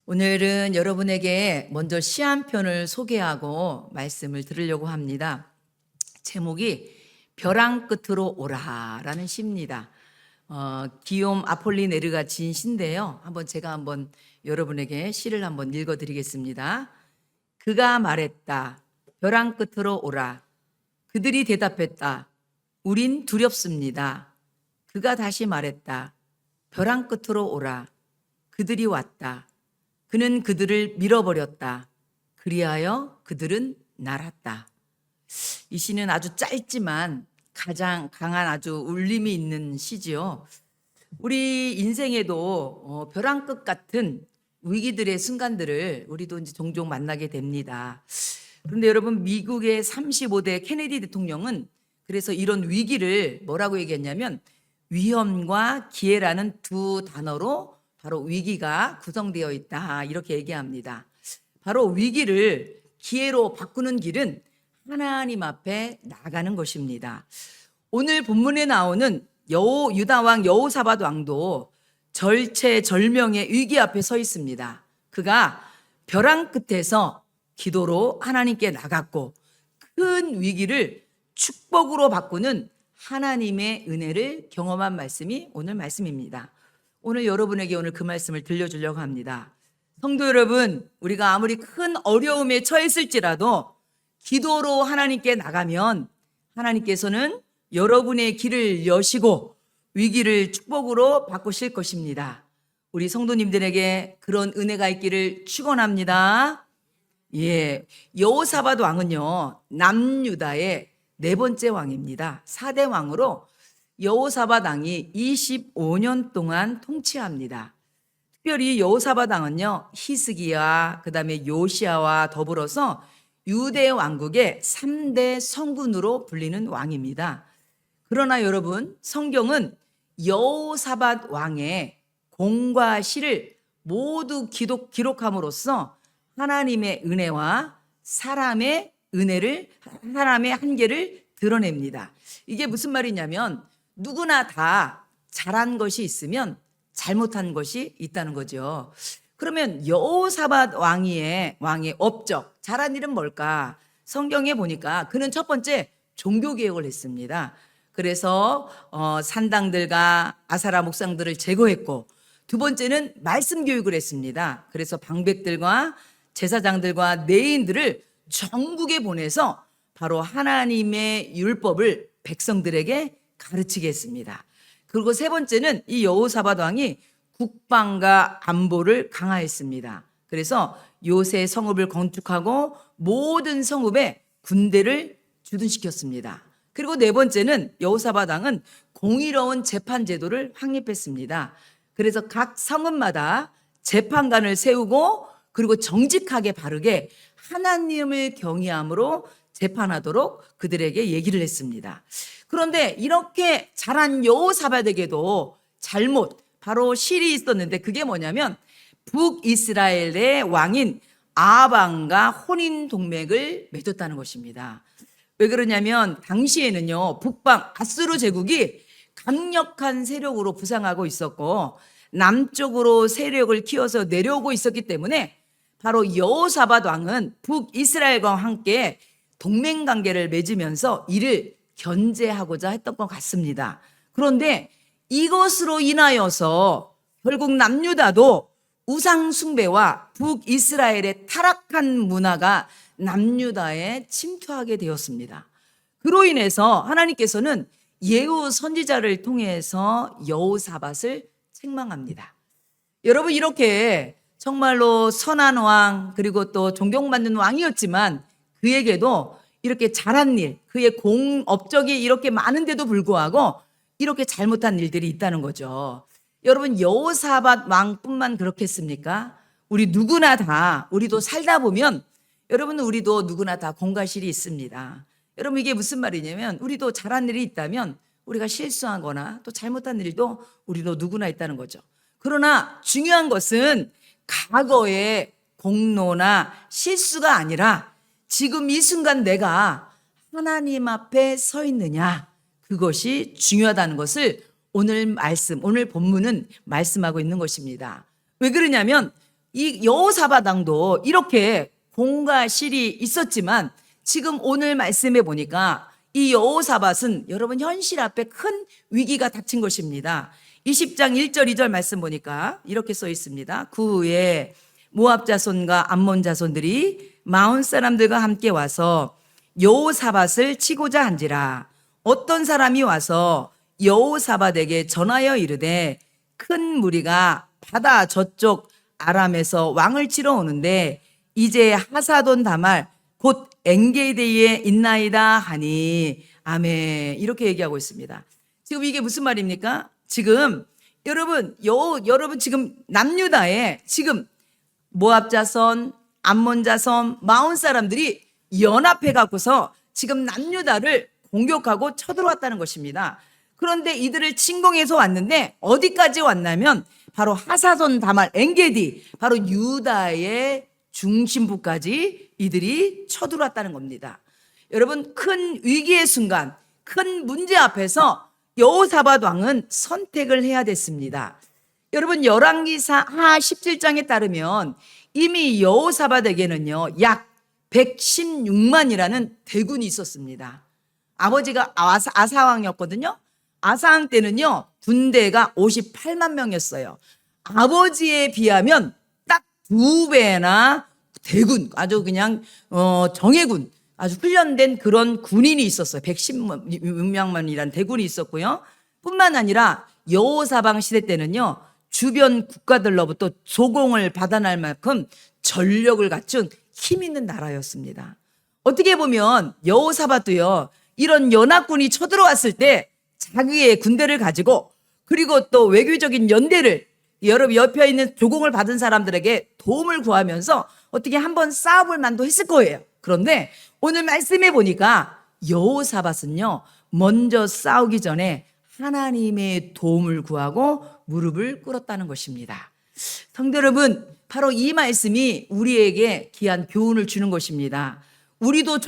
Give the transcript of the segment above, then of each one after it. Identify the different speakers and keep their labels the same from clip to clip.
Speaker 1: 오늘은 여러분에게 먼저 시 한 편을 소개하고 말씀을 들으려고 합니다. 제목이 벼랑 끝으로 오라라는 시입니다. 기욤 아폴리네르가 지은 시인데요. 제가 여러분에게 시를 읽어드리겠습니다. 그가 말했다. 벼랑 끝으로 오라. 그들이 대답했다. 우린 두렵습니다. 그가 다시 말했다. 벼랑 끝으로 오라. 그들이 왔다. 그는 그들을 밀어버렸다. 그리하여 그들은 날았다. 이 시는 아주 짧지만 가장 강한 아주 울림이 있는 시지요. 우리 인생에도 벼랑 끝 같은 위기들의 순간들을 우리도 이제 종종 만나게 됩니다. 그런데 여러분, 미국의 35대 케네디 대통령은 그래서 이런 위기를 뭐라고 얘기했냐면 위험과 기회라는 두 단어로 바로 위기가 구성되어 있다, 이렇게 얘기합니다. 바로 위기를 기회로 바꾸는 길은 하나님 앞에 나가는 것입니다. 오늘 본문에 나오는 유다 왕 여호사밧 왕도 절체절명의 위기 앞에 서 있습니다. 그가 벼랑 끝에서 기도로 하나님께 나갔고 큰 위기를 축복으로 바꾸는 하나님의 은혜를 경험한 말씀이 오늘 말씀입니다. 오늘 여러분에게 그 말씀을 들려주려고 합니다. 성도 여러분, 우리가 아무리 큰 어려움에 처했을지라도 기도로 하나님께 나가면 하나님께서는 여러분의 길을 여시고 위기를 축복으로 바꾸실 것입니다. 우리 성도님들에게 그런 은혜가 있기를 축원합니다. 여호사밧 왕은요, 남유다의 네 번째 왕입니다. 4대 왕으로 여호사밧 왕이 25년 동안 통치합니다. 특별히 여호사밧 왕은요, 히스기야, 그다음에 요시야와 더불어서 유대 왕국의 3대 성군으로 불리는 왕입니다. 그러나 여러분, 성경은 여호사밧 왕의 공과 시를 모두 기록함으로써 하나님의 은혜와 사람의 한계를 드러냅니다. 이게 무슨 말이냐면 누구나 다 잘한 것이 있으면 잘못한 것이 있다는 거죠. 그러면 여호사밧 왕의 업적, 잘한 일은 뭘까? 성경에 보니까 그는 첫 번째 종교개혁을 했습니다. 그래서 산당들과 아사라 목상들을 제거했고, 두 번째는 말씀 교육을 했습니다. 그래서 방백들과 제사장들과 내인들을 전국에 보내서 바로 하나님의 율법을 백성들에게 가르치게 했습니다. 그리고 세 번째는 이 여호사밧 왕이 국방과 안보를 강화했습니다. 그래서 요새 성읍을 건축하고 모든 성읍에 군대를 주둔시켰습니다. 그리고 네 번째는 여호사밧 왕은 공의로운 재판 제도를 확립했습니다. 그래서 각 성읍마다 재판관을 세우고 그리고 정직하게 바르게 하나님을 경외함으로 재판하도록 그들에게 얘기를 했습니다. 그런데 이렇게 잘한 여호사밧에게도 바로 실이 있었는데, 그게 뭐냐면 북이스라엘의 왕인 아합 왕과 혼인 동맹을 맺었다는 것입니다. 왜 그러냐면 당시에는요, 북방 아수르 제국이 강력한 세력으로 부상하고 있었고 남쪽으로 세력을 키워서 내려오고 있었기 때문에 바로 여호사밧 왕은 북이스라엘과 함께 동맹 관계를 맺으면서 이를 견제하고자 했던 것 같습니다. 그런데 이것으로 인하여서 결국 남유다도 우상 숭배와 북이스라엘의 타락한 문화가 남유다에 침투하게 되었습니다. 그로 인해서 하나님께서는 예후 선지자를 통해서 여호사밧을 책망합니다. 여러분, 이렇게 정말로 선한 왕, 그리고 또 존경받는 왕이었지만 그에게도 이렇게 잘한 일, 그의 업적이 이렇게 많은데도 불구하고 이렇게 잘못한 일들이 있다는 거죠. 여러분, 여호사밧 왕뿐만 그렇겠습니까? 우리도 살다 보면 여러분, 우리도 누구나 다 공과실이 있습니다. 여러분, 이게 무슨 말이냐면 우리도 잘한 일이 있다면 우리가 실수하거나 또 잘못한 일도 우리도 누구나 있다는 거죠. 그러나 중요한 것은 과거의 공로나 실수가 아니라 지금 이 순간 내가 하나님 앞에 서 있느냐, 그것이 중요하다는 것을 오늘 본문은 말씀하고 있는 것입니다. 왜 그러냐면 이 여호사밧 왕도 이렇게 공과 실이 있었지만 지금 오늘 말씀해 보니까 이 여호사밧은 여러분 현실 앞에 큰 위기가 닥친 것입니다. 20장 1절 2절 말씀 보니까 이렇게 써 있습니다. 그 후에 모압 자손과 암몬 자손들이 마온 사람들과 함께 와서 여호사밧을 치고자 한지라. 어떤 사람이 와서 여호사밧에게 전하여 이르되 큰 무리가 바다 저쪽 아람에서 왕을 치러 오는데 이제 하사돈 다말 곧 엔게디에 있나이다 하니. 아멘. 이렇게 얘기하고 있습니다. 지금 이게 무슨 말입니까? 지금 여러분 지금 남유다에 지금 모압 자손, 암몬 자손, 마온 사람들이 연합해 갖고서 지금 남유다를 공격하고 쳐들어왔다는 것입니다. 그런데 이들을 침공해서 왔는데 어디까지 왔냐면 바로 하사돈 다말 엔게디, 바로 유다의 중심부까지 이들이 쳐들어왔다는 겁니다. 여러분, 큰 위기의 순간, 큰 문제 앞에서 여호사밧 왕은 선택을 해야 됐습니다. 여러분, 열왕기하 17장에 따르면 이미 여호사밧에게는요 약 116만이라는 대군이 있었습니다. 아버지가 아사왕이었거든요. 아사왕 때는요 군대가 58만 명이었어요. 아버지에 비하면 딱 2배나 대군, 아주 그냥 정예군, 아주 훈련된 그런 군인이 있었어요. 116만이라는 대군이 있었고요. 뿐만 아니라 여호사밧 시대 때는요 주변 국가들로부터 조공을 받아낼 만큼 전력을 갖춘 힘 있는 나라였습니다. 어떻게 보면 여호사밧도요 이런 연합군이 쳐들어왔을 때 자기의 군대를 가지고 그리고 또 외교적인 연대를 여러 옆에 있는 조공을 받은 사람들에게 도움을 구하면서 어떻게 한번 싸워볼 만도 했을 거예요. 그런데 오늘 말씀해 보니까 여호사밧은요 먼저 싸우기 전에 하나님의 도움을 구하고 무릎을 꿇었다는 것입니다. 성도 여러분, 바로 이 말씀이 우리에게 귀한 교훈을 주는 것입니다. 우리도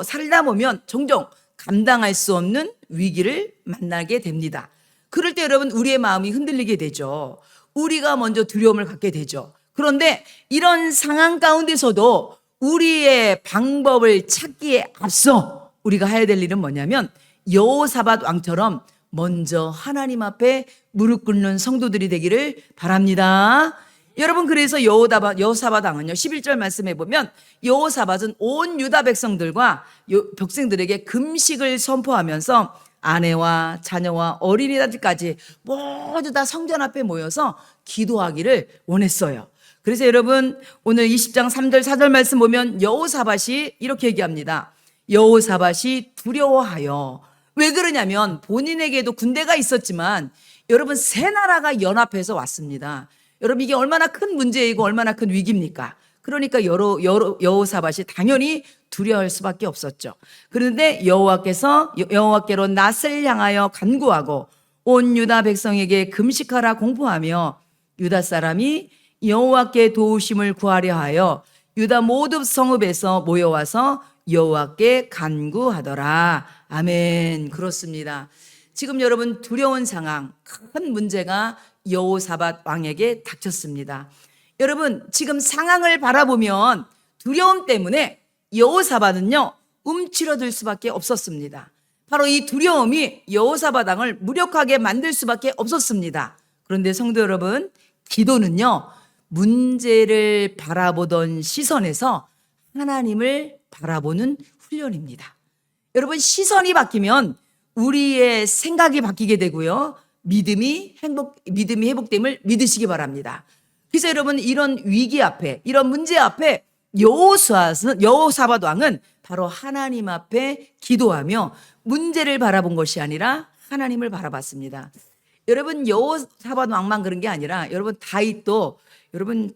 Speaker 1: 살다 보면 종종 감당할 수 없는 위기를 만나게 됩니다. 그럴 때 여러분 우리의 마음이 흔들리게 되죠. 우리가 먼저 두려움을 갖게 되죠. 그런데 이런 상황 가운데서도 우리의 방법을 찾기에 앞서 우리가 해야 될 일은 뭐냐면 여호사밧 왕처럼 먼저 하나님 앞에 무릎 꿇는 성도들이 되기를 바랍니다. 여러분, 그래서 여호사밧 왕은요 11절 말씀해 보면 여호사밧은 온 유다 백성들과 백성들에게 금식을 선포하면서 아내와 자녀와 어린이들까지 모두 다 성전 앞에 모여서 기도하기를 원했어요. 그래서 여러분 오늘 20장 3절 4절 말씀 보면 여호사밧이 이렇게 얘기합니다. 여호사밧이 두려워하여. 왜 그러냐면 본인에게도 군대가 있었지만 여러분 세 나라가 연합해서 왔습니다. 여러분 이게 얼마나 큰 문제이고 얼마나 큰 위기입니까? 그러니까 여호사밧이 당연히 두려워할 수밖에 없었죠. 그런데 여호와께로 낯을 향하여 간구하고 온 유다 백성에게 금식하라 공포하며 유다 사람이 여호와께 도우심을 구하려 하여 유다 모든 성읍에서 모여와서 여호와께 간구하더라. 아멘. 그렇습니다. 지금 여러분 두려운 상황, 큰 문제가 여호사밧 왕에게 닥쳤습니다. 여러분 지금 상황을 바라보면 두려움 때문에 여호사밧은요 움츠러들 수밖에 없었습니다. 바로 이 두려움이 여호사밧 왕을 무력하게 만들 수밖에 없었습니다. 그런데 성도 여러분, 기도는요 문제를 바라보던 시선에서 하나님을 바라보는 훈련입니다. 여러분 시선이 바뀌면 우리의 생각이 바뀌게 되고요 믿음이 회복됨을 믿으시기 바랍니다. 그래서 여러분 이런 위기 앞에, 이런 문제 앞에 여호사밧 왕은 바로 하나님 앞에 기도하며 문제를 바라본 것이 아니라 하나님을 바라봤습니다. 여러분 여호사밧 왕만 그런 게 아니라 여러분 다윗도 여러분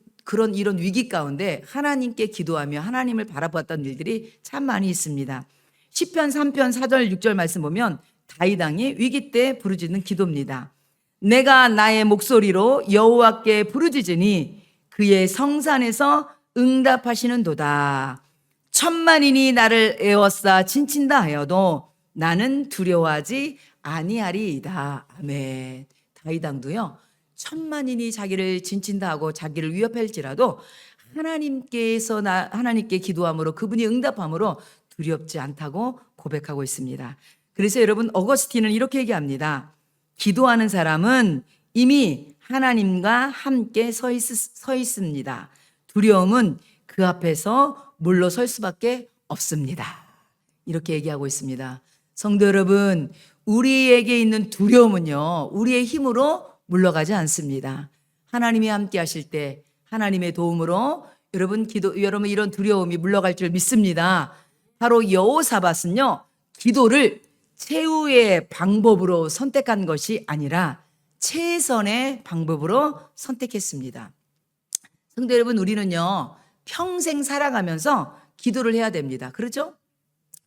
Speaker 1: 이런 위기 가운데 하나님께 기도하며 하나님을 바라봤던 일들이 참 많이 있습니다. 시편 3편 4절 6절 말씀 보면 다윗 왕이 위기 때 부르짖는 기도입니다. 내가 나의 목소리로 여호와께 부르짖으니 그의 성산에서 응답하시는도다. 천만인이 나를 에워싸 친친다 하여도 나는 두려워하지 아니하리이다. 아멘. 다윗 왕도요 천만인이 자기를 진친다 하고 자기를 위협할지라도 하나님께 기도함으로 그분이 응답함으로 두렵지 않다고 고백하고 있습니다. 그래서 여러분, 어거스틴은 이렇게 얘기합니다. 기도하는 사람은 이미 하나님과 함께 서 있습니다. 두려움은 그 앞에서 물러설 수밖에 없습니다. 이렇게 얘기하고 있습니다. 성도 여러분, 우리에게 있는 두려움은요, 우리의 힘으로 물러가지 않습니다. 하나님이 함께 하실 때 하나님의 도움으로 여러분 이런 두려움이 물러갈 줄 믿습니다. 바로 여호사밧은요, 기도를 최후의 방법으로 선택한 것이 아니라 최선의 방법으로 선택했습니다. 성도 여러분, 우리는요, 평생 살아가면서 기도를 해야 됩니다. 그렇죠?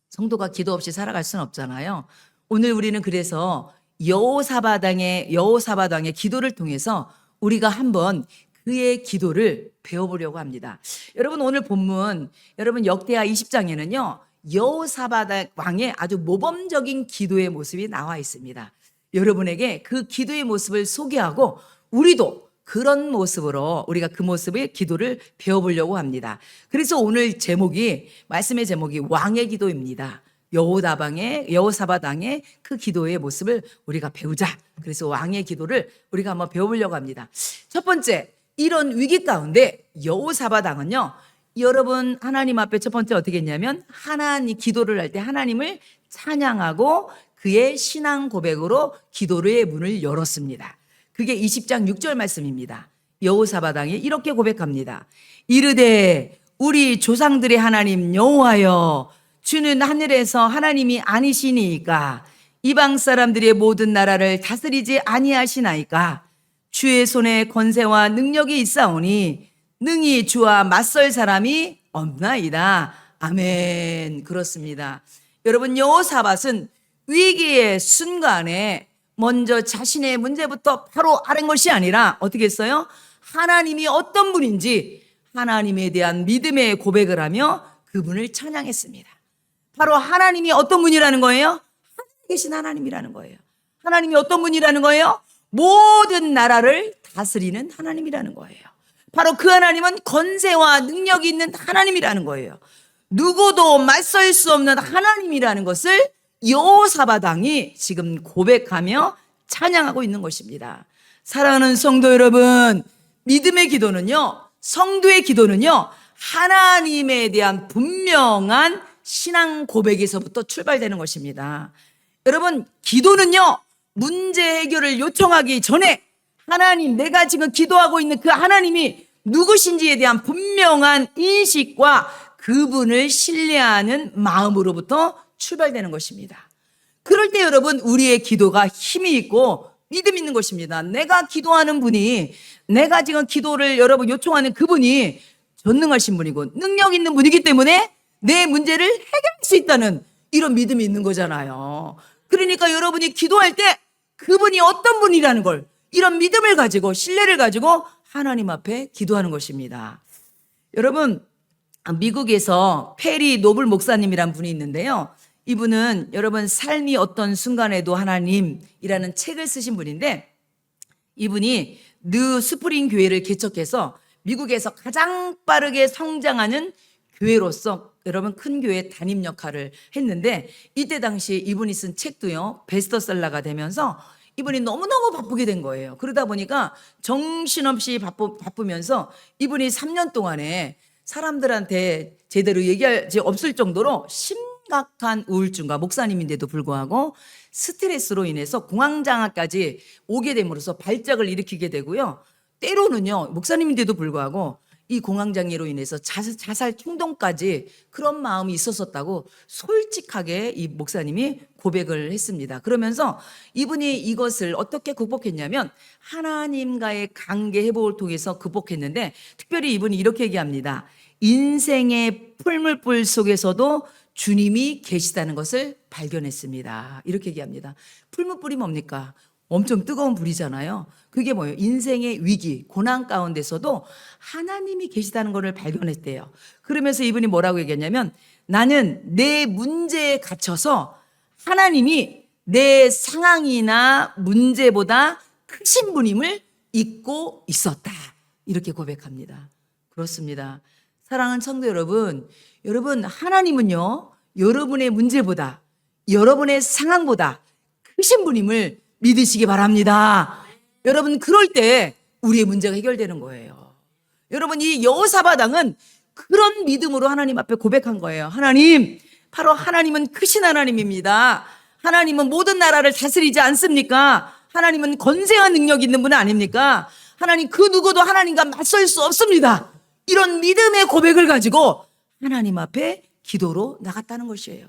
Speaker 1: 성도가 기도 없이 살아갈 수는 없잖아요. 오늘 우리는 그래서 여호사밧 왕의 기도를 통해서 우리가 한번 그의 기도를 배워보려고 합니다. 여러분, 오늘 본문, 여러분 역대하 20장에는요, 여호사밧 왕의 아주 모범적인 기도의 모습이 나와 있습니다. 여러분에게 그 기도의 모습을 소개하고 우리도 그런 모습으로 우리가 그 모습의 기도를 배워보려고 합니다. 그래서 오늘 말씀의 제목이 왕의 기도입니다. 여호사밧 왕의 그 기도의 모습을 우리가 배우자. 그래서 왕의 기도를 우리가 한번 배워보려고 합니다. 첫 번째, 이런 위기 가운데 여호사밧 왕은요, 여러분 하나님 앞에 첫 번째 어떻게 했냐면 기도를 할 때 하나님을 찬양하고 그의 신앙 고백으로 기도의 문을 열었습니다. 그게 20장 6절 말씀입니다. 여호사밧 왕이 이렇게 고백합니다. 이르되 우리 조상들의 하나님 여호와여, 주는 하늘에서 하나님이 아니시니이까 이방 사람들의 모든 나라를 다스리지 아니하시나이까 주의 손에 권세와 능력이 있사오니 능히 주와 맞설 사람이 없나이다. 아멘. 그렇습니다. 여러분, 여호사밧은 위기의 순간에 먼저 자신의 문제부터 바로 아는 것이 아니라 어떻게 했어요? 하나님이 어떤 분인지 하나님에 대한 믿음의 고백을 하며 그분을 찬양했습니다. 바로 하나님이 어떤 분이라는 거예요? 하늘에 계신 하나님이라는 거예요. 하나님이 어떤 분이라는 거예요? 모든 나라를 다스리는 하나님이라는 거예요. 바로 그 하나님은 권세와 능력이 있는 하나님이라는 거예요. 누구도 맞설 수 없는 하나님이라는 것을 여호사밧 왕이 지금 고백하며 찬양하고 있는 것입니다. 사랑하는 성도 여러분, 믿음의 기도는요, 성도의 기도는요, 하나님에 대한 분명한 신앙 고백에서부터 출발되는 것입니다. 여러분, 기도는요, 문제 해결을 요청하기 전에 하나님, 내가 지금 기도하고 있는 그 하나님이 누구신지에 대한 분명한 인식과 그분을 신뢰하는 마음으로부터 출발되는 것입니다. 그럴 때 여러분, 우리의 기도가 힘이 있고 믿음 있는 것입니다. 내가 기도하는 분이, 내가 지금 기도를 여러분 요청하는 그분이 전능하신 분이고 능력 있는 분이기 때문에 내 문제를 해결할 수 있다는 이런 믿음이 있는 거잖아요. 그러니까 여러분이 기도할 때 그분이 어떤 분이라는 걸, 이런 믿음을 가지고 신뢰를 가지고 하나님 앞에 기도하는 것입니다. 여러분, 미국에서 페리 노블 목사님이란 분이 있는데요. 이분은 여러분 삶이 어떤 순간에도 하나님이라는 책을 쓰신 분인데, 이분이 느 스프링 교회를 개척해서 미국에서 가장 빠르게 성장하는 교회로서 여러분 큰 교회 담임 역할을 했는데, 이때 당시 이분이 쓴 책도요 베스트셀러가 되면서 이분이 너무너무 바쁘게 된 거예요. 그러다 보니까 정신없이 바쁘면서 이분이 3년 동안에 사람들한테 제대로 얘기할 수 없을 정도로 심각한 우울증과, 목사님인데도 불구하고 스트레스로 인해서 공황장애까지 오게 됨으로써 발작을 일으키게 되고요. 때로는요, 목사님인데도 불구하고 이 공황장애로 인해서 자살 충동까지 그런 마음이 있었었다고 솔직하게 이 목사님이 고백을 했습니다. 그러면서 이분이 이것을 어떻게 극복했냐면 하나님과의 관계 회복을 통해서 극복했는데, 특별히 이분이 이렇게 얘기합니다. 인생의 풀물불 속에서도 주님이 계시다는 것을 발견했습니다. 이렇게 얘기합니다. 풀물불이 뭡니까? 엄청 뜨거운 불이잖아요. 그게 뭐예요? 인생의 위기, 고난 가운데서도 하나님이 계시다는 것을 발견했대요. 그러면서 이분이 뭐라고 얘기했냐면, 나는 내 문제에 갇혀서 하나님이 내 상황이나 문제보다 크신 분임을 잊고 있었다. 이렇게 고백합니다. 그렇습니다. 사랑하는 성도 여러분, 여러분 하나님은요, 여러분의 문제보다, 여러분의 상황보다 크신 분임을 믿으시기 바랍니다. 여러분 그럴 때 우리의 문제가 해결되는 거예요. 여러분 이 여호사밧 왕은 그런 믿음으로 하나님 앞에 고백한 거예요. 하나님, 바로 하나님은 크신 하나님입니다. 하나님은 모든 나라를 다스리지 않습니까? 하나님은 권세와 능력 있는 분 아닙니까? 하나님 그 누구도 하나님과 맞설 수 없습니다. 이런 믿음의 고백을 가지고 하나님 앞에 기도로 나갔다는 것이에요.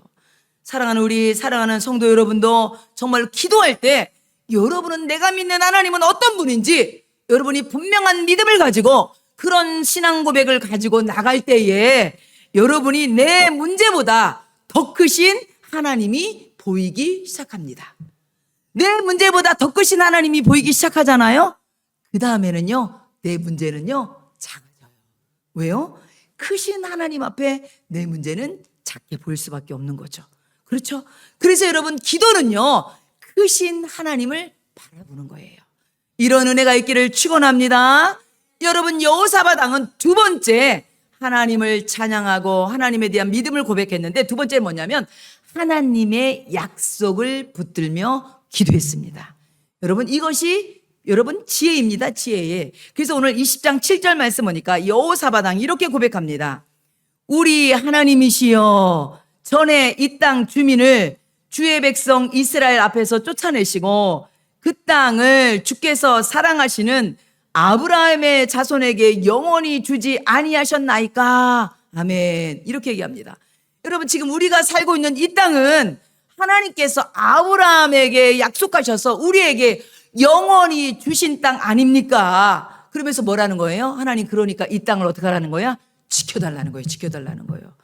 Speaker 1: 사랑하는 우리 사랑하는 성도 여러분도 정말 기도할 때 여러분은 내가 믿는 하나님은 어떤 분인지 여러분이 분명한 믿음을 가지고 그런 신앙 고백을 가지고 나갈 때에 여러분이 내 문제보다 더 크신 하나님이 보이기 시작합니다. 내 문제보다 더 크신 하나님이 보이기 시작하잖아요. 그 다음에는요, 내 문제는요 작아져요. 왜요? 크신 하나님 앞에 내 문제는 작게 보일 수밖에 없는 거죠. 그렇죠? 그래서 여러분 기도는요 크신 하나님을 바라보는 거예요. 이런 은혜가 있기를 축원합니다. 여러분 여호사밧 왕은 두 번째 하나님을 찬양하고 하나님에 대한 믿음을 고백했는데, 두 번째 뭐냐면 하나님의 약속을 붙들며 기도했습니다. 여러분 이것이 여러분 지혜입니다. 지혜에. 그래서 오늘 20장 7절 말씀 보니까 여호사밧 왕이 이렇게 고백합니다. 우리 하나님이시여, 전에 이 땅 주민을 주의 백성 이스라엘 앞에서 쫓아내시고 그 땅을 주께서 사랑하시는 아브라함의 자손에게 영원히 주지 아니하셨나이까. 아멘. 이렇게 얘기합니다. 여러분 지금 우리가 살고 있는 이 땅은 하나님께서 아브라함에게 약속하셔서 우리에게 영원히 주신 땅 아닙니까? 그러면서 뭐라는 거예요? 하나님 그러니까 이 땅을 어떻게 하라는 거야? 지켜달라는 거예요. 지켜달라는 거예요.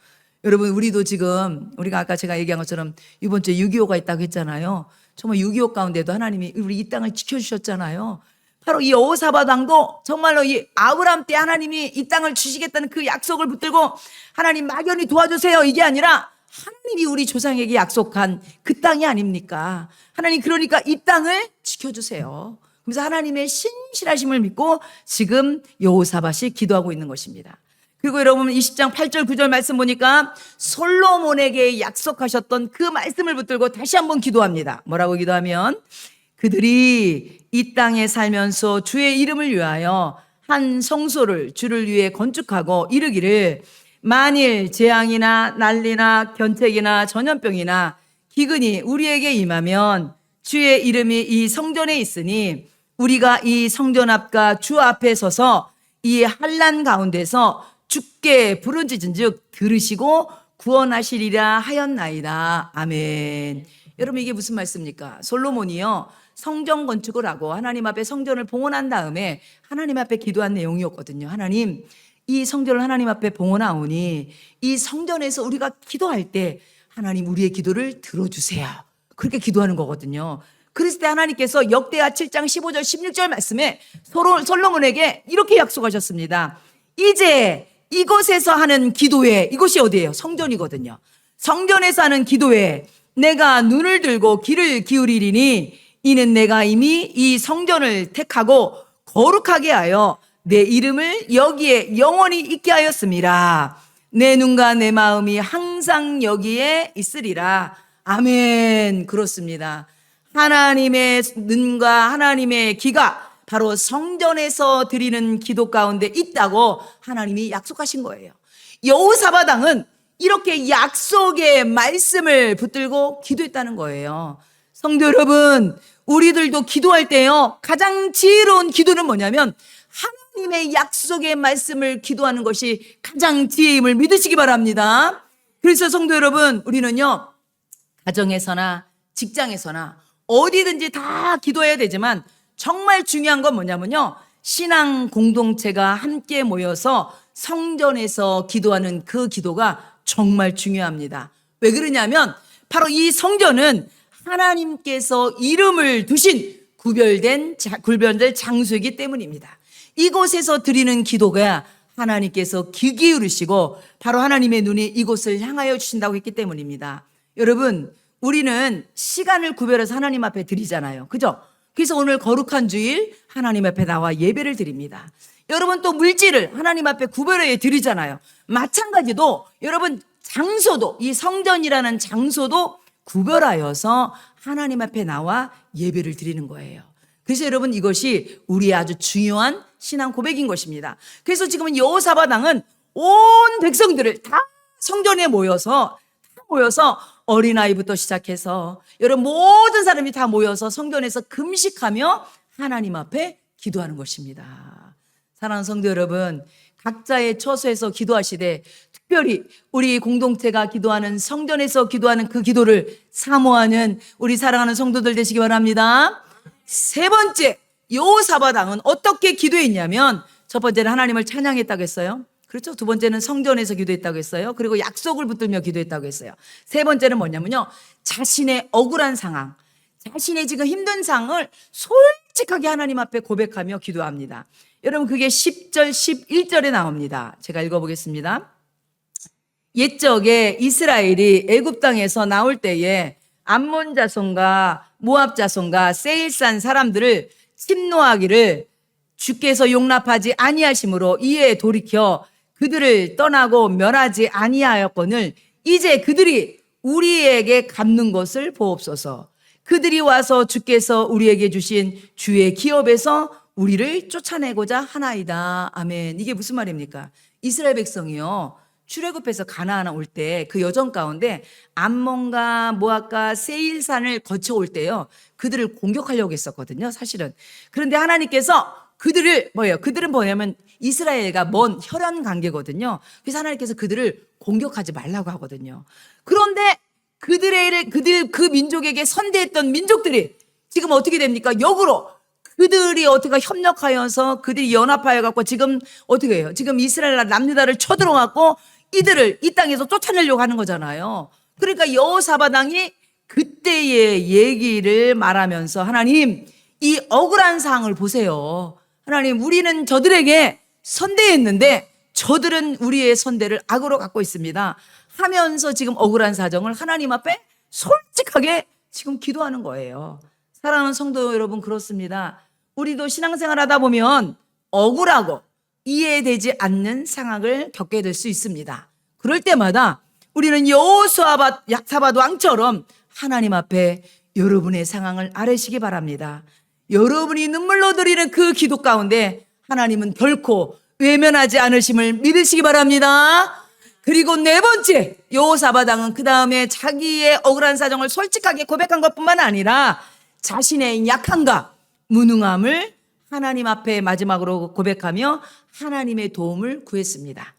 Speaker 1: 여러분 우리도 지금 우리가 아까 제가 얘기한 것처럼 이번 주에 6.25가 있다고 했잖아요. 정말 6.25 가운데도 하나님이 우리 이 땅을 지켜주셨잖아요. 바로 이 여호사밧 왕도 정말로 이 아브라함 때 하나님이 이 땅을 주시겠다는 그 약속을 붙들고 하나님 막연히 도와주세요 이게 아니라 하나님이 우리 조상에게 약속한 그 땅이 아닙니까? 하나님 그러니까 이 땅을 지켜주세요. 그래서 하나님의 신실하심을 믿고 지금 여호사밧이 기도하고 있는 것입니다. 그리고 여러분 20장 8절 9절 말씀 보니까 솔로몬에게 약속하셨던 그 말씀을 붙들고 다시 한번 기도합니다. 뭐라고 기도하면 그들이 이 땅에 살면서 주의 이름을 위하여 한 성소를 주를 위해 건축하고 이르기를 만일 재앙이나 난리나 견책이나 전염병이나 기근이 우리에게 임하면 주의 이름이 이 성전에 있으니 우리가 이 성전 앞과 주 앞에 서서 이 환난 가운데서 주께 부르짖은즉 들으시고 구원하시리라 하였나이다. 아멘. 여러분 이게 무슨 말씀입니까? 솔로몬이요 성전 건축을 하고 하나님 앞에 성전을 봉헌한 다음에 하나님 앞에 기도한 내용이었거든요. 하나님 이 성전을 하나님 앞에 봉헌하오니 이 성전에서 우리가 기도할 때 하나님 우리의 기도를 들어주세요. 그렇게 기도하는 거거든요. 그랬을 때 하나님께서 역대하 7장 15절 16절 말씀에 솔로몬에게 이렇게 약속하셨습니다. 이제 이곳에서 하는 기도회, 이곳이 어디예요? 성전이거든요. 성전에서 하는 기도회 내가 눈을 들고 귀를 기울이리니 이는 내가 이미 이 성전을 택하고 거룩하게 하여 내 이름을 여기에 영원히 있게 하였습니다. 내 눈과 내 마음이 항상 여기에 있으리라. 아멘. 그렇습니다. 하나님의 눈과 하나님의 귀가 바로 성전에서 드리는 기도 가운데 있다고 하나님이 약속하신 거예요. 여호사밧 왕은 이렇게 약속의 말씀을 붙들고 기도했다는 거예요. 성도 여러분, 우리들도 기도할 때요 가장 지혜로운 기도는 뭐냐면 하나님의 약속의 말씀을 기도하는 것이 가장 지혜임을 믿으시기 바랍니다. 그래서 성도 여러분, 우리는요 가정에서나 직장에서나 어디든지 다 기도해야 되지만 정말 중요한 건 뭐냐면요 신앙 공동체가 함께 모여서 성전에서 기도하는 그 기도가 정말 중요합니다. 왜 그러냐면 바로 이 성전은 하나님께서 이름을 두신 구별된 장소이기 때문입니다. 이곳에서 드리는 기도가 하나님께서 귀 기울이시고 바로 하나님의 눈이 이곳을 향하여 주신다고 했기 때문입니다. 여러분 우리는 시간을 구별해서 하나님 앞에 드리잖아요. 그죠? 그래서 오늘 거룩한 주일 하나님 앞에 나와 예배를 드립니다. 여러분 또 물질을 하나님 앞에 구별해 드리잖아요. 마찬가지로 여러분 장소도, 이 성전이라는 장소도 구별하여서 하나님 앞에 나와 예배를 드리는 거예요. 그래서 여러분 이것이 우리의 아주 중요한 신앙 고백인 것입니다. 그래서 지금은 여호사밧 왕은 온 백성들을 다 성전에 모여서 어린아이부터 시작해서 여러분 모든 사람이 다 모여서 성전에서 금식하며 하나님 앞에 기도하는 것입니다. 사랑하는 성도 여러분, 각자의 처소에서 기도하시되 특별히 우리 공동체가 기도하는 성전에서 기도하는 그 기도를 사모하는 우리 사랑하는 성도들 되시기 바랍니다. 세 번째, 여호사밧 왕은 어떻게 기도했냐면 첫 번째는 하나님을 찬양했다고 했어요. 그렇죠? 두 번째는 성전에서 기도했다고 했어요. 그리고 약속을 붙들며 기도했다고 했어요. 세 번째는 뭐냐면요, 자신의 억울한 상황, 자신의 지금 힘든 상황을 솔직하게 하나님 앞에 고백하며 기도합니다. 여러분 그게 10절 11절에 나옵니다. 제가 읽어보겠습니다. 옛적에 이스라엘이 애굽 땅에서 나올 때에 암몬 자손과 모압 자손과 세일산 사람들을 침노하기를 주께서 용납하지 아니하심으로 이에 돌이켜 그들을 떠나고 멸하지 아니하였거늘 이제 그들이 우리에게 갚는 것을 보옵소서. 그들이 와서 주께서 우리에게 주신 주의 기업에서 우리를 쫓아내고자 하나이다. 아멘. 이게 무슨 말입니까? 이스라엘 백성이요, 출애굽해서 가나안 올 때 그 여정 가운데 암몬과 모압과 세일산을 거쳐올 때요, 그들을 공격하려고 했었거든요, 사실은. 그런데 하나님께서 그들은 뭐냐면 이스라엘과 먼 혈연 관계거든요. 그래서 하나님께서 그들을 공격하지 말라고 하거든요. 그런데 그들 그 민족에게 선대했던 민족들이 지금 어떻게 됩니까? 역으로 그들이 어떻게 협력하여서 그들이 연합하여 갖고 지금 어떻게 해요? 지금 이스라엘 남유다를 쳐들어 갖고 이들을 이 땅에서 쫓아내려고 하는 거잖아요. 그러니까 여호사밧 왕이 그때의 얘기를 말하면서 하나님, 이 억울한 상황을 보세요. 하나님, 우리는 저들에게 선대했는데 저들은 우리의 선대를 악으로 갖고 있습니다 하면서 지금 억울한 사정을 하나님 앞에 솔직하게 지금 기도하는 거예요. 사랑하는 성도 여러분, 그렇습니다. 우리도 신앙생활 하다 보면 억울하고 이해되지 않는 상황을 겪게 될 수 있습니다. 그럴 때마다 우리는 여호사밧 왕처럼 하나님 앞에 여러분의 상황을 아뢰시기 바랍니다. 여러분이 눈물로 드리는 그 기도 가운데 하나님은 결코 외면하지 않으심을 믿으시기 바랍니다. 그리고 네 번째, 여호사밧 왕은 그 다음에 자기의 억울한 사정을 솔직하게 고백한 것뿐만 아니라 자신의 약함과 무능함을 하나님 앞에 마지막으로 고백하며 하나님의 도움을 구했습니다.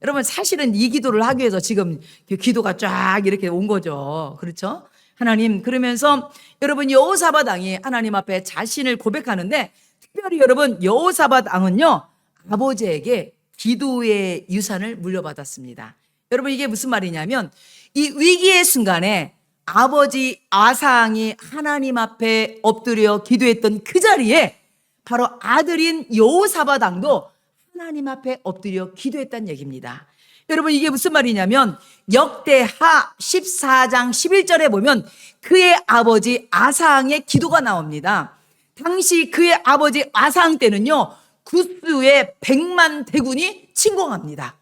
Speaker 1: 여러분 사실은 이 기도를 하기 위해서 지금 기도가 쫙 이렇게 온 거죠. 그렇죠? 하나님, 그러면서 여러분 여호사밧 왕이 하나님 앞에 자신을 고백하는데 특별히 여러분 여호사밧 왕은요, 아버지에게 기도의 유산을 물려받았습니다. 여러분 이게 무슨 말이냐면 이 위기의 순간에 아버지 아사왕이 하나님 앞에 엎드려 기도했던 그 자리에 바로 아들인 여호사밧 왕도 하나님 앞에 엎드려 기도했다는 얘기입니다. 여러분 이게 무슨 말이냐면 역대하 14장 11절에 보면 그의 아버지 아사왕의 기도가 나옵니다. 당시 그의 아버지 아사왕 때는요, 구스의 100만 대군이 침공합니다.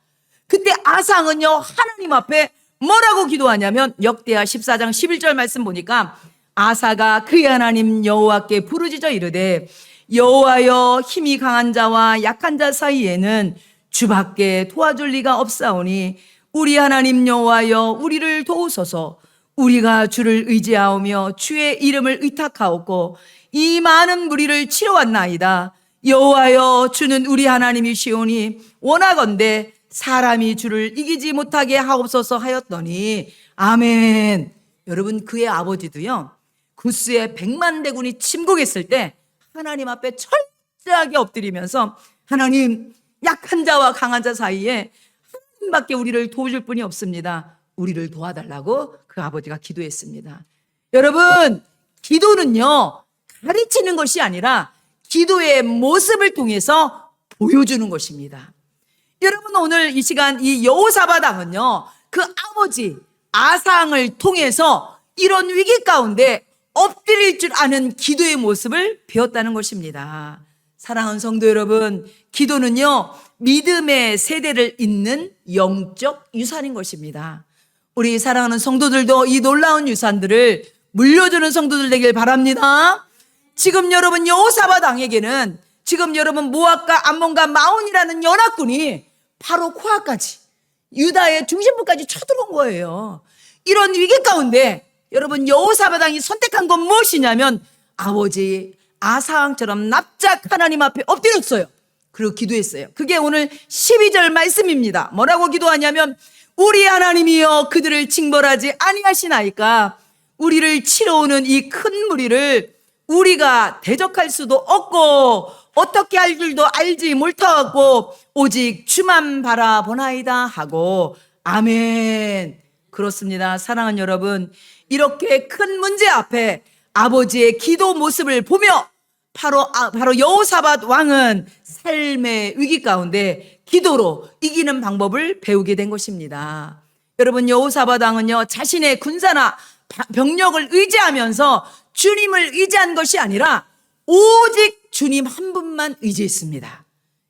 Speaker 1: 그때 아사왕은요, 하나님 앞에 뭐라고 기도하냐면 역대하 14장 11절 말씀 보니까 아사가 그의 하나님 여호와께 부르짖어 이르되 여호와여, 힘이 강한 자와 약한 자 사이에는 주밖에 도와줄 리가 없사오니 우리 하나님 여호와여, 우리를 도우소서. 우리가 주를 의지하오며 주의 이름을 의탁하옵고 이 많은 무리를 치러왔나이다. 여호와여, 주는 우리 하나님이시오니 원하건대 사람이 주를 이기지 못하게 하옵소서 하였더니 아멘. 여러분 그의 아버지도요, 구스의 100만 대군이 침공했을 때 하나님 앞에 철저하게 엎드리면서 하나님, 약한 자와 강한 자 사이에 하나님밖에 우리를 도와줄 분이 없습니다. 우리를 도와달라고 그 아버지가 기도했습니다. 여러분 기도는요, 가르치는 것이 아니라 기도의 모습을 통해서 보여주는 것입니다. 여러분 오늘 이 시간 이 여호사밧 왕은요, 그 아버지 아사왕을 통해서 이런 위기 가운데 엎드릴 줄 아는 기도의 모습을 배웠다는 것입니다. 사랑하는 성도 여러분, 기도는요, 믿음의 세대를 잇는 영적 유산인 것입니다. 우리 사랑하는 성도들도 이 놀라운 유산들을 물려주는 성도들 되길 바랍니다. 지금 여러분 여호사밧 왕에게는 지금 여러분 모압과 암몬과 마온이라는 연합군이 바로 코앞까지 유다의 중심부까지 쳐들어온 거예요. 이런 위기 가운데 여러분 여호사밧 왕이 선택한 건 무엇이냐면 아버지 아사왕처럼 납작 하나님 앞에 엎드렸어요. 그리고 기도했어요. 그게 오늘 12절 말씀입니다. 뭐라고 기도하냐면 우리 하나님이여 그들을 징벌하지 아니하시나이까 우리를 치러오는 이 큰 무리를 우리가 대적할 수도 없고 어떻게 할 줄도 알지 못하고 오직 주만 바라보나이다 하고 아멘. 그렇습니다. 사랑하는 여러분, 이렇게 큰 문제 앞에 아버지의 기도 모습을 보며 바로 여호사밧 왕은 삶의 위기 가운데 기도로 이기는 방법을 배우게 된 것입니다. 여러분 여호사밧 왕은요 자신의 군사나 병력을 의지하면서 주님을 의지한 것이 아니라 오직 주님 한 분만 의지했습니다.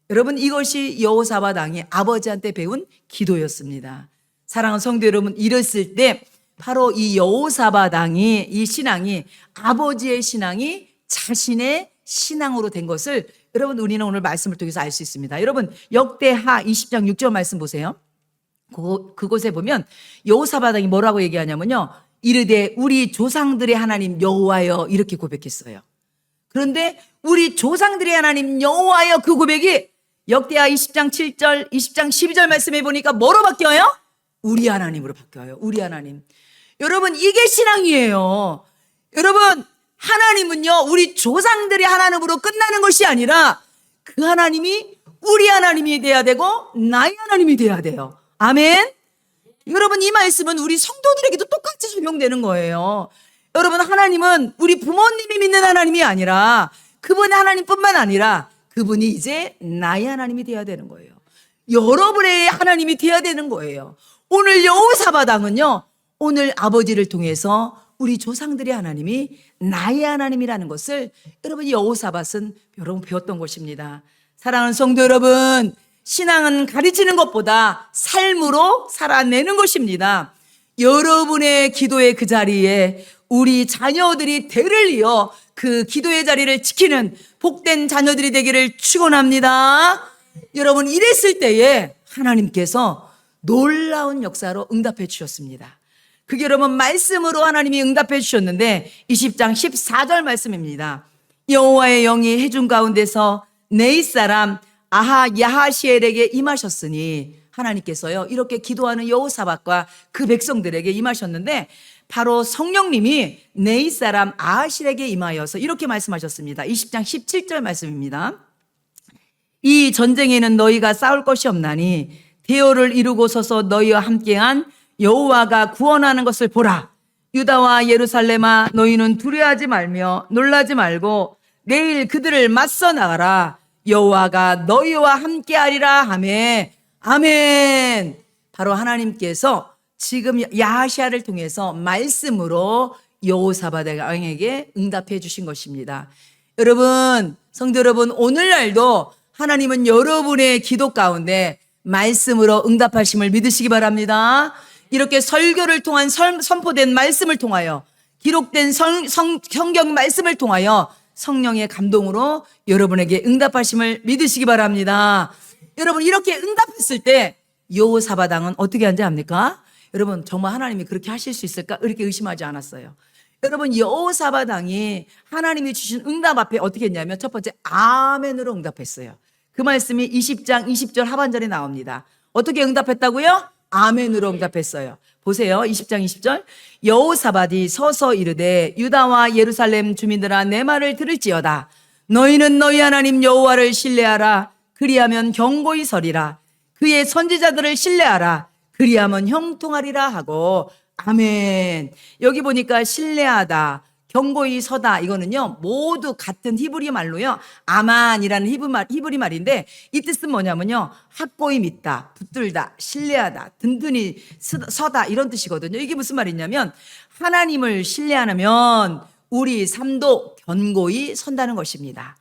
Speaker 1: 여러분 이것이 여호사밧 왕이 아버지한테 배운 기도였습니다. 사랑하는 성도 여러분, 이랬을 때 바로 이 여호사밧 왕이 이 신앙이 아버지의 신앙이 자신의 신앙으로 된 것을 여러분 우리는 오늘 말씀을 통해서 알 수 있습니다. 여러분 역대하 20장 6절 말씀 보세요. 그곳에 보면 여호사밧 왕이 뭐라고 얘기하냐면요, 이르되 우리 조상들의 하나님 여호와여 이렇게 고백했어요. 그런데 우리 조상들의 하나님 여호와여 그 고백이 역대하 20장 7절 20장 12절 말씀해 보니까 뭐로 바뀌어요? 우리 하나님으로 바뀌어요. 우리 하나님. 여러분 이게 신앙이에요. 여러분 하나님은요 우리 조상들의 하나님으로 끝나는 것이 아니라 그 하나님이 우리 하나님이 돼야 되고 나의 하나님이 돼야 돼요. 아멘. 여러분 이 말씀은 우리 성도들에게도 똑같이 적용되는 거예요. 여러분 하나님은 우리 부모님이 믿는 하나님이 아니라 그분의 하나님뿐만 아니라 그분이 이제 나의 하나님이 돼야 되는 거예요. 여러분의 하나님이 돼야 되는 거예요. 오늘 여호사밧 왕은요 오늘 아버지를 통해서 우리 조상들의 하나님이 나의 하나님이라는 것을 여러분 여호사밧은 여러분 배웠던 것입니다. 사랑하는 성도 여러분, 신앙은 가르치는 것보다 삶으로 살아내는 것입니다. 여러분의 기도의 그 자리에 우리 자녀들이 대를 이어 그 기도의 자리를 지키는 복된 자녀들이 되기를 축원합니다. 여러분 이랬을 때에 하나님께서 놀라운 역사로 응답해 주셨습니다. 그게 여러분 말씀으로 하나님이 응답해 주셨는데 20장 14절 말씀입니다. 여호와의 영이 해중 가운데서 네이 사람 야하시엘에게 임하셨으니 하나님께서요 이렇게 기도하는 여호사밧과 그 백성들에게 임하셨는데 바로 성령님이 네이 사람 아하실에게 임하여서 이렇게 말씀하셨습니다. 20장 17절 말씀입니다. 이 전쟁에는 너희가 싸울 것이 없나니 대오를 이루고 서서 너희와 함께한 여호와가 구원하는 것을 보라. 유다와 예루살렘아 너희는 두려워하지 말며 놀라지 말고 내일 그들을 맞서 나가라. 여호와가 너희와 함께하리라 하매 아멘. 바로 하나님께서 지금 야하시아를 통해서 말씀으로 여호사밧 왕에게 응답해 주신 것입니다. 여러분 성도 여러분, 오늘날도 하나님은 여러분의 기도 가운데 말씀으로 응답하심을 믿으시기 바랍니다. 이렇게 설교를 통한 선포된 말씀을 통하여 기록된 성경 말씀을 통하여 성령의 감동으로 여러분에게 응답하심을 믿으시기 바랍니다. 여러분 이렇게 응답했을 때 여호사밧 왕은 어떻게 한지 압니까? 여러분 정말 하나님이 그렇게 하실 수 있을까? 이렇게 의심하지 않았어요. 여러분 여호사밧 왕이 하나님이 주신 응답 앞에 어떻게 했냐면 첫 번째 아멘으로 응답했어요. 그 말씀이 20장 20절 하반절에 나옵니다. 어떻게 응답했다고요? 아멘으로 응답했어요. 보세요. 20장 20절. 여호사밧이 서서 이르되 유다와 예루살렘 주민들아 내 말을 들을지어다. 너희는 너희 하나님 여호와를 신뢰하라. 그리하면 경고히 서리라. 그의 선지자들을 신뢰하라. 그리하면 형통하리라 하고 아멘. 여기 보니까 신뢰하다, 경고히 서다, 이거는요 모두 같은 히브리 말로요 아만이라는 히브리 말인데 이 뜻은 뭐냐면요 확고히 믿다, 붙들다, 신뢰하다, 든든히 서다 이런 뜻이거든요. 이게 무슨 말이냐면 하나님을 신뢰하면 우리 삶도 견고히 선다는 것입니다.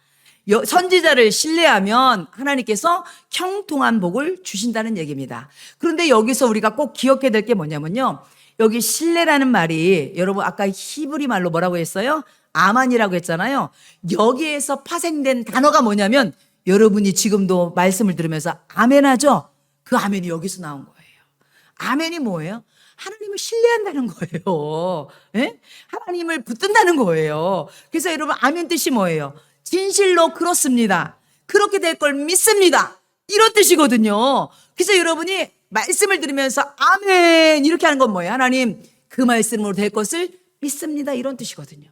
Speaker 1: 선지자를 신뢰하면 하나님께서 형통한 복을 주신다는 얘기입니다. 그런데 여기서 우리가 꼭 기억해야 될 게 뭐냐면요, 여기 신뢰라는 말이, 여러분 아까 히브리 말로 뭐라고 했어요? 아만이라고 했잖아요. 여기에서 파생된 단어가 뭐냐면, 여러분이 지금도 말씀을 들으면서 아멘 하죠? 그 아멘이 여기서 나온 거예요. 아멘이 뭐예요? 하나님을 신뢰한다는 거예요. 예? 하나님을 붙든다는 거예요. 그래서 여러분 아멘 뜻이 뭐예요? 진실로 그렇습니다. 그렇게 될 걸 믿습니다. 이런 뜻이거든요. 그래서 여러분이 말씀을 들으면서 아멘 이렇게 하는 건 뭐예요? 하나님 그 말씀으로 될 것을 믿습니다. 이런 뜻이거든요.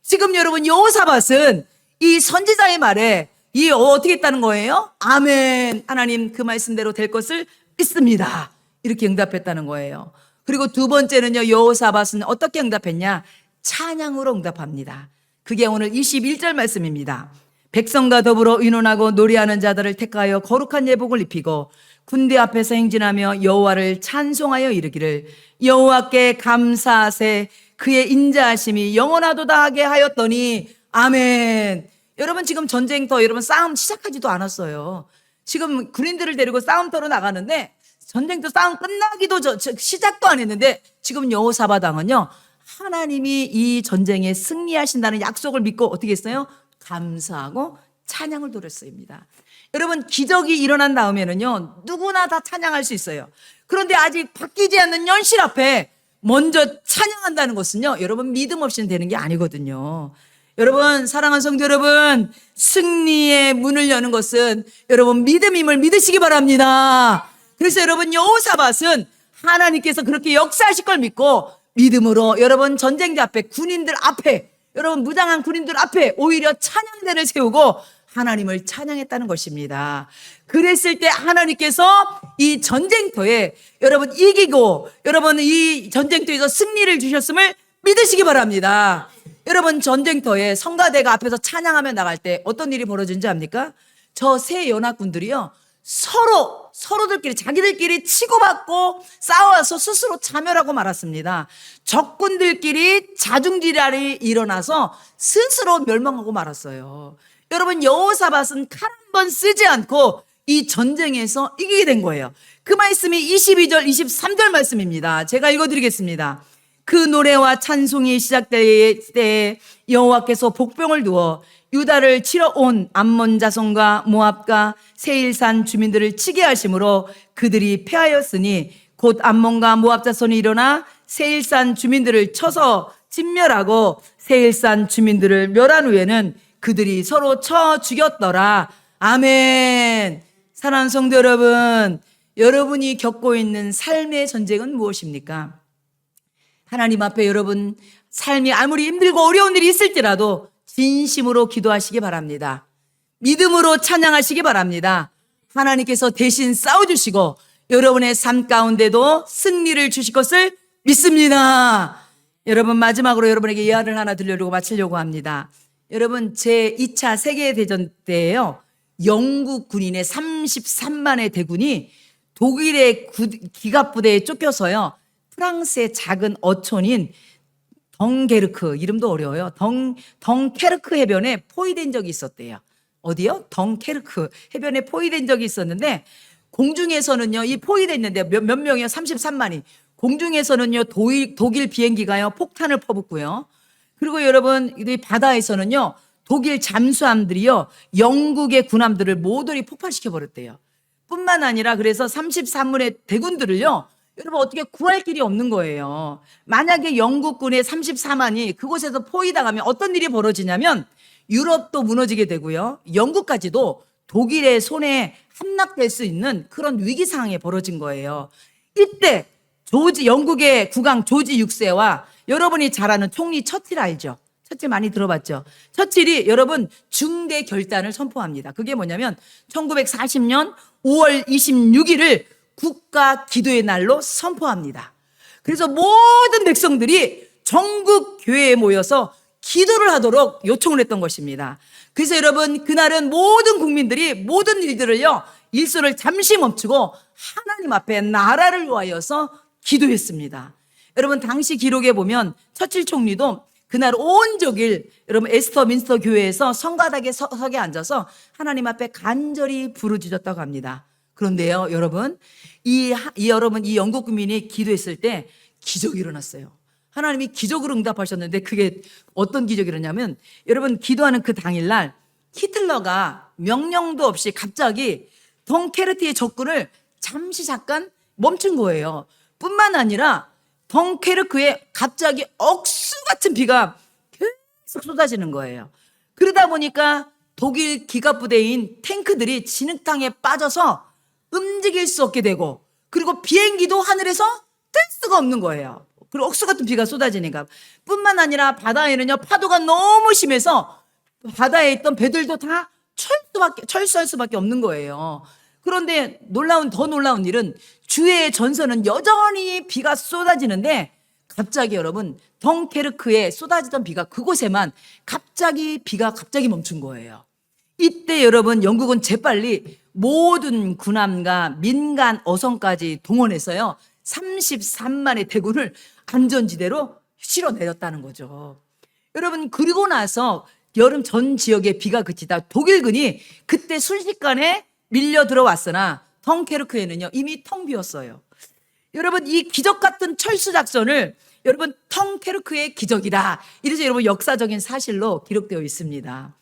Speaker 1: 지금 여러분 여호사밧은 이 선지자의 말에 어떻게 했다는 거예요? 아멘. 하나님 그 말씀대로 될 것을 믿습니다. 이렇게 응답했다는 거예요. 그리고 두 번째는요, 여호사밧은 어떻게 응답했냐? 찬양으로 응답합니다. 그게 오늘 21절 말씀입니다. 백성과 더불어 의논하고 노래하는 자들을 택하여 거룩한 예복을 입히고 군대 앞에서 행진하며 여호와를 찬송하여 이르기를 여호와께 감사하세 그의 인자하심이 영원하도다 하게 하였더니 아멘. 여러분 지금 전쟁터, 여러분 싸움 시작하지도 않았어요. 지금 군인들을 데리고 싸움터로 나가는데 전쟁터 싸움 끝나기도 시작도 안 했는데 지금 여호사밧 왕은요, 하나님이 이 전쟁에 승리하신다는 약속을 믿고 어떻게 했어요? 감사하고 찬양을 드렸습니다. 여러분 기적이 일어난 다음에는요, 누구나 다 찬양할 수 있어요. 그런데 아직 바뀌지 않는 현실 앞에 먼저 찬양한다는 것은요, 여러분 믿음 없이는 되는 게 아니거든요. 여러분 사랑하는 성도 여러분, 승리의 문을 여는 것은 여러분 믿음임을 믿으시기 바랍니다. 그래서 여러분 여호사밧은 하나님께서 그렇게 역사하실 걸 믿고 믿음으로 여러분 전쟁자 앞에, 군인들 앞에, 여러분 무장한 군인들 앞에 오히려 찬양대를 세우고 하나님을 찬양했다는 것입니다. 그랬을 때 하나님께서 이 전쟁터에 여러분 이기고 여러분 이 전쟁터에서 승리를 주셨음을 믿으시기 바랍니다. 여러분 전쟁터에 성가대가 앞에서 찬양하며 나갈 때 어떤 일이 벌어진지 압니까? 저 세 연합군들이요, 서로들끼리 자기들끼리 치고받고 싸워서 스스로 자멸하고 말았습니다. 적군들끼리 자중질환이 일어나서 스스로 멸망하고 말았어요. 여러분 여호사밧은 칼 한 번 쓰지 않고 이 전쟁에서 이기게 된 거예요. 그 말씀이 22절 23절 말씀입니다. 제가 읽어드리겠습니다. 그 노래와 찬송이 시작될 때 여호와께서 복병을 두어 유다를 치러 온 암몬 자손과 모압과 세일산 주민들을 치게 하심으로 그들이 패하였으니 곧 암몬과 모압 자손이 일어나 세일산 주민들을 쳐서 진멸하고 세일산 주민들을 멸한 후에는 그들이 서로 쳐 죽였더라. 아멘. 사랑하는 성도 여러분, 여러분이 겪고 있는 삶의 전쟁은 무엇입니까? 하나님 앞에 여러분 삶이 아무리 힘들고 어려운 일이 있을지라도 진심으로 기도하시기 바랍니다. 믿음으로 찬양하시기 바랍니다. 하나님께서 대신 싸워주시고 여러분의 삶 가운데도 승리를 주실 것을 믿습니다. 여러분 마지막으로 여러분에게 예화를 하나 들려주고 마치려고 합니다. 여러분 제2차 세계대전 때에요, 영국 군인의 33만의 대군이 독일의 기갑부대에 쫓겨서요, 프랑스의 작은 어촌인 덩케르크, 이름도 어려워요. 덩케르크 해변에 포위된 적이 있었대요. 어디요? 덩케르크 해변에 포위된 적이 있었는데 공중에서는요, 이 포위됐는데 몇 명이요? 33만이. 공중에서는요, 독일 비행기가요, 폭탄을 퍼붓고요. 그리고 여러분, 이 바다에서는요, 독일 잠수함들이요, 영국의 군함들을 모조리 폭발시켜 버렸대요. 뿐만 아니라 그래서 33만의 대군들을요, 여러분 어떻게 구할 길이 없는 거예요. 만약에 영국군의 34만이 그곳에서 포위당하면 어떤 일이 벌어지냐면 유럽도 무너지게 되고요, 영국까지도 독일의 손에 함락될 수 있는 그런 위기 상황이 벌어진 거예요. 이때 영국의 국왕 조지 6세와 여러분이 잘 아는 총리 처칠 알죠? 처칠 많이 들어봤죠? 처칠이 여러분 중대 결단을 선포합니다. 그게 뭐냐면 1940년 5월 26일을 국가 기도의 날로 선포합니다. 그래서 모든 백성들이 전국 교회에 모여서 기도를 하도록 요청을 했던 것입니다. 그래서 여러분 그날은 모든 국민들이 모든 일들을요, 일소를 잠시 멈추고 하나님 앞에 나라를 위하여서 기도했습니다. 여러분 당시 기록에 보면 처칠 총리도 그날 온종일 여러분 에스터민스터 교회에서 성가닥에 석에 앉아서 하나님 앞에 간절히 부르짖었다고 합니다. 그런데요, 여러분, 여러분 이 영국 국민이 기도했을 때 기적이 일어났어요. 하나님이 기적으로 응답하셨는데 그게 어떤 기적이었냐면, 여러분 기도하는 그 당일날 히틀러가 명령도 없이 갑자기 덩케르트의 적군을 잠깐 멈춘 거예요. 뿐만 아니라 덩케르크에 갑자기 억수 같은 비가 계속 쏟아지는 거예요. 그러다 보니까 독일 기갑부대인 탱크들이 진흙탕에 빠져서 움직일 수 없게 되고, 그리고 비행기도 하늘에서 뜰 수가 없는 거예요. 그리고 억수 같은 비가 쏟아지니까. 뿐만 아니라 바다에는요, 파도가 너무 심해서 바다에 있던 배들도 다 철수할 수밖에 없는 거예요. 그런데 더 놀라운 일은 주의 전선은 여전히 비가 쏟아지는데, 갑자기 여러분 덩케르크에 쏟아지던 비가 그곳에만 비가 갑자기 멈춘 거예요. 이때 여러분 영국은 재빨리 모든 군함과 민간 어선까지 동원해서요 33만의 대군을 안전지대로 실어내렸다는 거죠. 여러분, 그리고 나서 여름 전 지역에 비가 그치다 독일군이 그때 순식간에 밀려 들어왔으나 덩케르크에는요 이미 텅 비었어요. 여러분, 이 기적 같은 철수 작전을 여러분 덩케르크의 기적이다, 이래서 여러분 역사적인 사실로 기록되어 있습니다.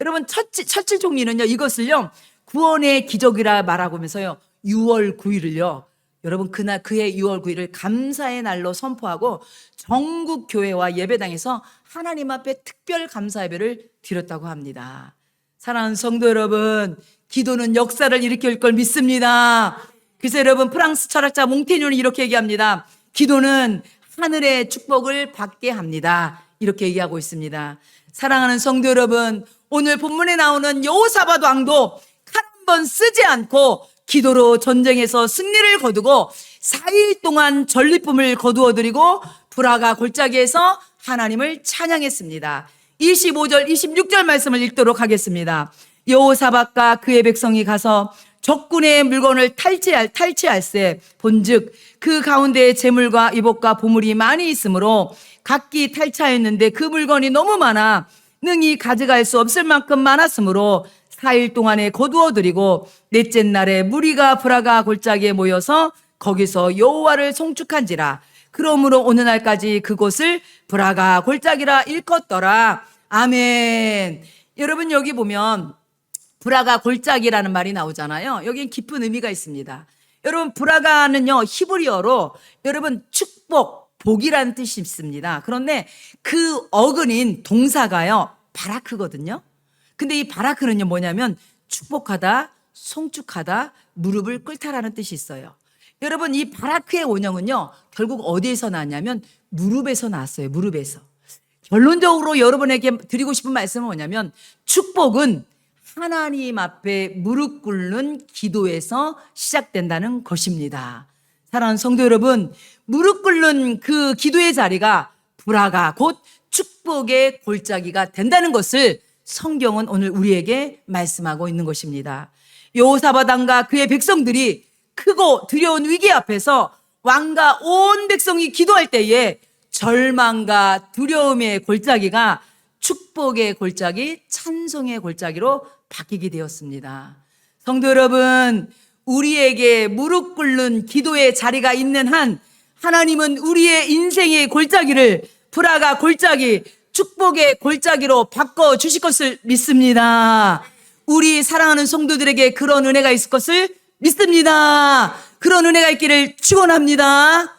Speaker 1: 여러분 처칠 총리는요 이것을요 구원의 기적이라 말하면서요 6월 9일을요 여러분 그해 6월 9일을 감사의 날로 선포하고 전국 교회와 예배당에서 하나님 앞에 특별 감사 예배를 드렸다고 합니다. 사랑하는 성도 여러분, 기도는 역사를 일으킬 걸 믿습니다. 그래서 여러분 프랑스 철학자 몽테뉴는 이렇게 얘기합니다. 기도는 하늘의 축복을 받게 합니다. 이렇게 얘기하고 있습니다. 사랑하는 성도 여러분, 오늘 본문에 나오는 여호사밧 왕도 칼 한 번 쓰지 않고 기도로 전쟁에서 승리를 거두고 4일 동안 전리품을 거두어드리고 브라가 골짜기에서 하나님을 찬양했습니다. 25절 26절 말씀을 읽도록 하겠습니다. 여호사밧과 그의 백성이 가서 적군의 물건을 탈취할세 본즉 그 가운데 재물과 이복과 보물이 많이 있으므로 각기 탈취하였는데 그 물건이 너무 많아 능히 가져갈 수 없을 만큼 많았으므로 4일 동안에 거두어드리고 넷째 날에 무리가 브라가 골짜기에 모여서 거기서 여호와를 송축한지라. 그러므로 오늘 날까지 그곳을 브라가 골짜기라 일컫더라. 아멘. 여러분, 여기 보면 브라가 골짜기라는 말이 나오잖아요. 여기엔 깊은 의미가 있습니다. 여러분, 브라가는요 히브리어로 여러분 축복, 복이라는 뜻이 있습니다. 그런데 그 어근인 동사가요 바라크거든요. 근데 이 바라크는요 뭐냐면 축복하다, 송축하다, 무릎을 꿇다라는 뜻이 있어요. 여러분, 이 바라크의 원형은요 결국 어디에서 나왔냐면 무릎에서 나왔어요. 무릎에서. 결론적으로 여러분에게 드리고 싶은 말씀은 뭐냐면 축복은 하나님 앞에 무릎 꿇는 기도에서 시작된다는 것입니다. 사랑하는 성도 여러분, 무릎 꿇는 그 기도의 자리가 브라가 곧 축복의 골짜기가 된다는 것을 성경은 오늘 우리에게 말씀하고 있는 것입니다. 여호사밧 왕과 그의 백성들이 크고 두려운 위기 앞에서 왕과 온 백성이 기도할 때에 절망과 두려움의 골짜기가 축복의 골짜기, 찬송의 골짜기로 바뀌게 되었습니다. 성도 여러분, 우리에게 무릎 꿇는 기도의 자리가 있는 한 하나님은 우리의 인생의 골짜기를 브라가 골짜기, 축복의 골짜기로 바꿔 주실 것을 믿습니다. 우리 사랑하는 성도들에게 그런 은혜가 있을 것을 믿습니다. 그런 은혜가 있기를 축원합니다.